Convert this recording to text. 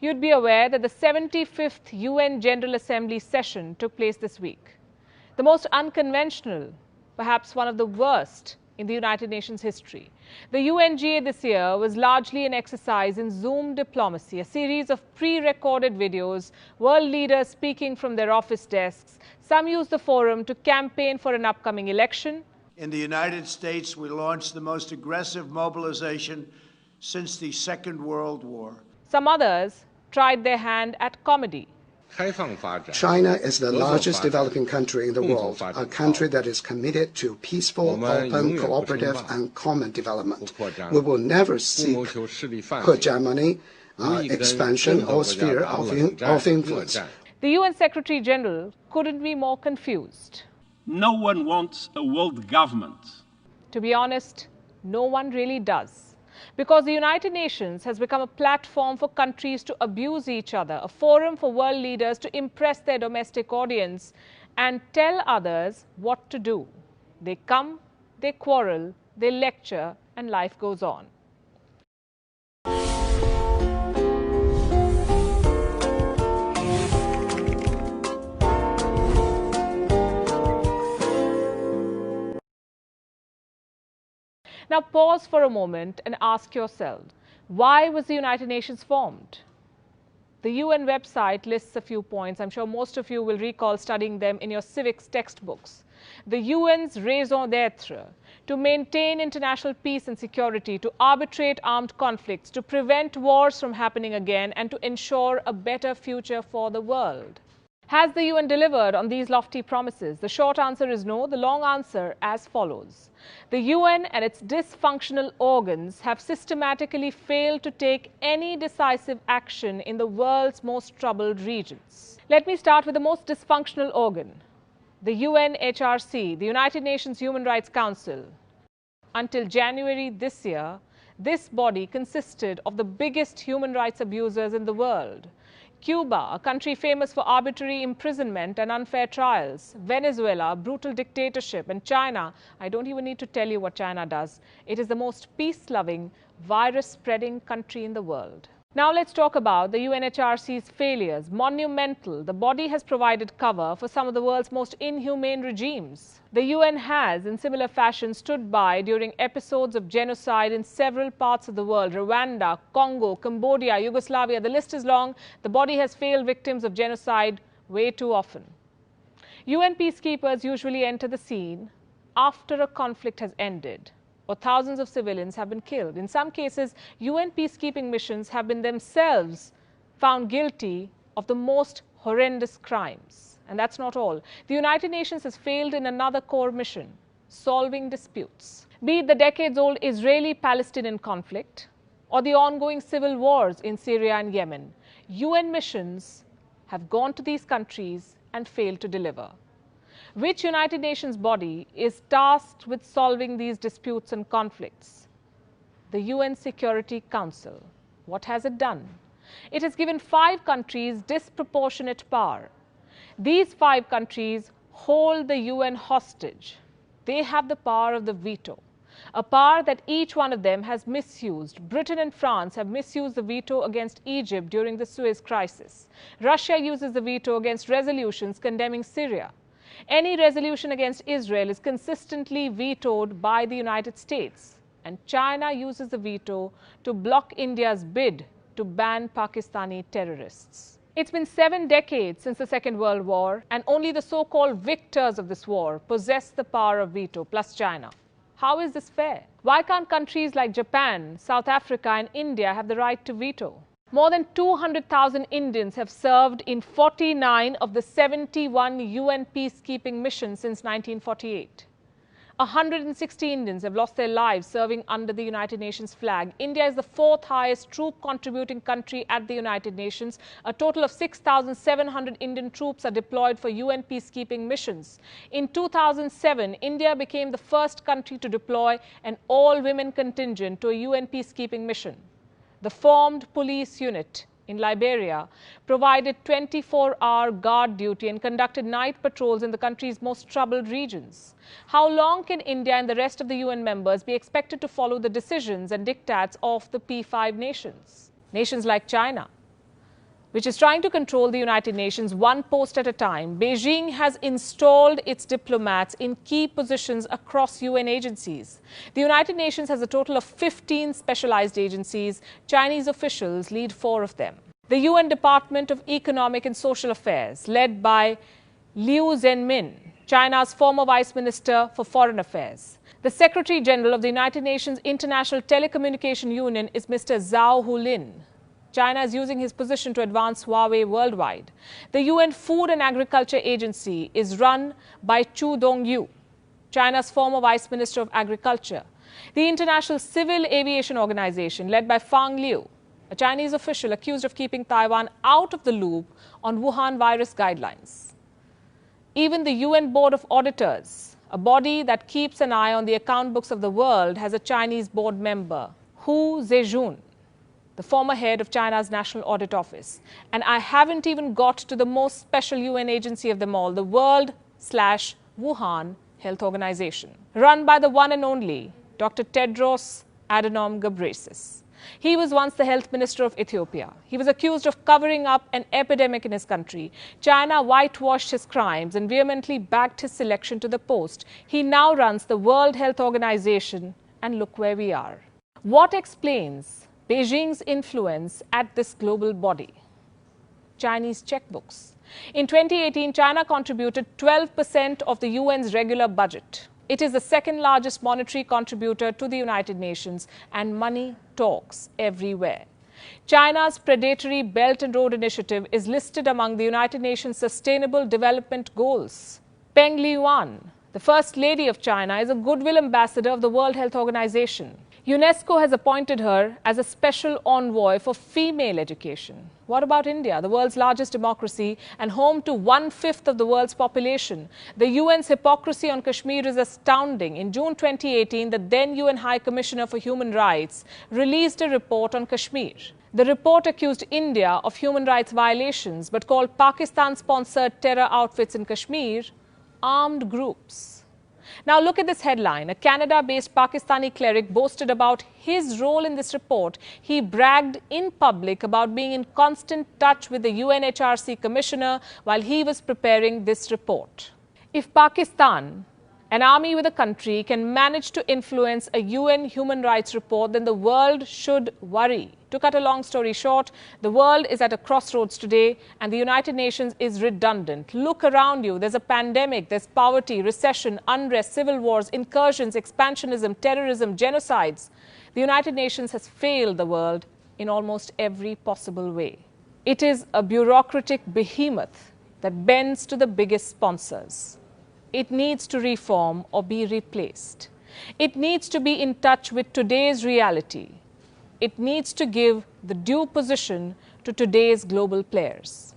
you'd be aware that the 75th UN General Assembly session took place this week. The most unconventional, perhaps one of the worst in the United Nations history. The UNGA this year was largely an exercise in Zoom diplomacy, a series of pre-recorded videos, world leaders speaking from their office desks. Some used the forum to campaign for an upcoming election. In the United States, we launched the most aggressive mobilization since the Second World War. Some others tried their hand at comedy. China is the largest developing country in the world, a country that is committed to peaceful, open, cooperative, and common development. We will never seek hegemony, expansion, or sphere of influence. The UN Secretary General couldn't be more confused. No one wants a world government. To be honest, no one really does. Because the United Nations has become a platform for countries to abuse each other, a forum for world leaders to impress their domestic audience and tell others what to do. They come, they quarrel, they lecture, and life goes on. Now pause for a moment and ask yourself, why was the United Nations formed? The UN website lists a few points. I'm sure most of you will recall studying them in your civics textbooks. The UN's raison d'etre: to maintain international peace and security, to arbitrate armed conflicts, to prevent wars from happening again, and to ensure a better future for the world. Has the UN delivered on these lofty promises? The short answer is no. The long answer as follows. The UN and its dysfunctional organs have systematically failed to take any decisive action in the world's most troubled regions. Let me start with the most dysfunctional organ, the UNHRC, the United Nations Human Rights Council. Until January this year, this body consisted of the biggest human rights abusers in the world. Cuba, a country famous for arbitrary imprisonment and unfair trials, Venezuela, brutal dictatorship, and China. I don't even need to tell you what China does. It is the most peace-loving, virus-spreading country in the world. Now let's talk about the UNHRC's failures. Monumental. The body has provided cover for some of the world's most inhumane regimes. The UN has, in similar fashion, stood by during episodes of genocide in several parts of the world. Rwanda, Congo, Cambodia, Yugoslavia, the list is long. The body has failed victims of genocide way too often. UN peacekeepers usually enter the scene after a conflict has ended, or thousands of civilians have been killed. In some cases, UN peacekeeping missions have been themselves found guilty of the most horrendous crimes. And that's not all. The United Nations has failed in another core mission, solving disputes. Be it the decades-old Israeli-Palestinian conflict or the ongoing civil wars in Syria and Yemen, UN missions have gone to these countries and failed to deliver. Which United Nations body is tasked with solving these disputes and conflicts? The UN Security Council. What has it done? It has given 5 countries disproportionate power. These 5 countries hold the UN hostage. They have the power of the veto, a power that each one of them has misused. Britain and France have misused the veto against Egypt during the Suez crisis. Russia uses the veto against resolutions condemning Syria. Any resolution against Israel is consistently vetoed by the United States. And China uses the veto to block India's bid to ban Pakistani terrorists. It's been 7 decades since the Second World War, and only the so-called victors of this war possess the power of veto, plus China. How is this fair? Why can't countries like Japan, South Africa, and India have the right to veto? More than 200,000 Indians have served in 49 of the 71 UN peacekeeping missions since 1948. 160 Indians have lost their lives serving under the United Nations flag. India is the 4th highest troop contributing country at the United Nations. A total of 6,700 Indian troops are deployed for UN peacekeeping missions. In 2007, India became the first country to deploy an all-women contingent to a UN peacekeeping mission. The formed police unit in Liberia provided 24-hour guard duty and conducted night patrols in the country's most troubled regions. How long can India and the rest of the UN members be expected to follow the decisions and diktats of the P5 nations? Nations like China, which is trying to control the United Nations one post at a time, Beijing has installed its diplomats in key positions across UN agencies. The United Nations has a total of 15 specialized agencies. Chinese officials lead 4 of them. The UN Department of Economic and Social Affairs, led by Liu Zhenmin, China's former Vice Minister for Foreign Affairs. The Secretary General of the United Nations International Telecommunication Union is Mr. Zhao Hulin. China is using his position to advance Huawei worldwide. The UN Food and Agriculture Agency is run by Chu Dongyu, China's former Vice Minister of Agriculture. The International Civil Aviation Organization, led by Fang Liu, a Chinese official accused of keeping Taiwan out of the loop on Wuhan virus guidelines. Even the UN Board of Auditors, a body that keeps an eye on the account books of the world, has a Chinese board member, Hu Zhejun, the former head of China's National Audit Office. And I haven't even got to the most special UN agency of them all, the World/Wuhan Health Organization, run by the one and only Dr. Tedros Adhanom Ghebreyesus. He was once the health minister of Ethiopia. He was accused of covering up an epidemic in his country. China whitewashed his crimes and vehemently backed his selection to the post. He now runs the World Health Organization, and look where we are. What explains Beijing's influence at this global body? Chinese checkbooks. In 2018, China contributed 12% of the UN's regular budget. It is the second largest monetary contributor to the United Nations, and money talks everywhere. China's predatory Belt and Road Initiative is listed among the United Nations Sustainable Development Goals. Peng Liyuan, the First Lady of China, is a goodwill ambassador of the World Health Organization. UNESCO has appointed her as a special envoy for female education. What about India, the world's largest democracy and home to 1/5 of the world's population? The UN's hypocrisy on Kashmir is astounding. In June 2018, the then UN High Commissioner for Human Rights released a report on Kashmir. The report accused India of human rights violations, but called Pakistan-sponsored terror outfits in Kashmir armed groups. Now look at this headline. A Canada-based Pakistani cleric boasted about his role in this report. He bragged in public about being in constant touch with the UNHRC commissioner while he was preparing this report. If Pakistan, an army with a country, can manage to influence a UN human rights report, then the world should worry. To cut a long story short, the world is at a crossroads today, and the United Nations is redundant. Look around you. There's a pandemic, there's poverty, recession, unrest, civil wars, incursions, expansionism, terrorism, genocides. The United Nations has failed the world in almost every possible way. It is a bureaucratic behemoth that bends to the biggest sponsors. It needs to reform or be replaced. It needs to be in touch with today's reality. It needs to give the due position to today's global players.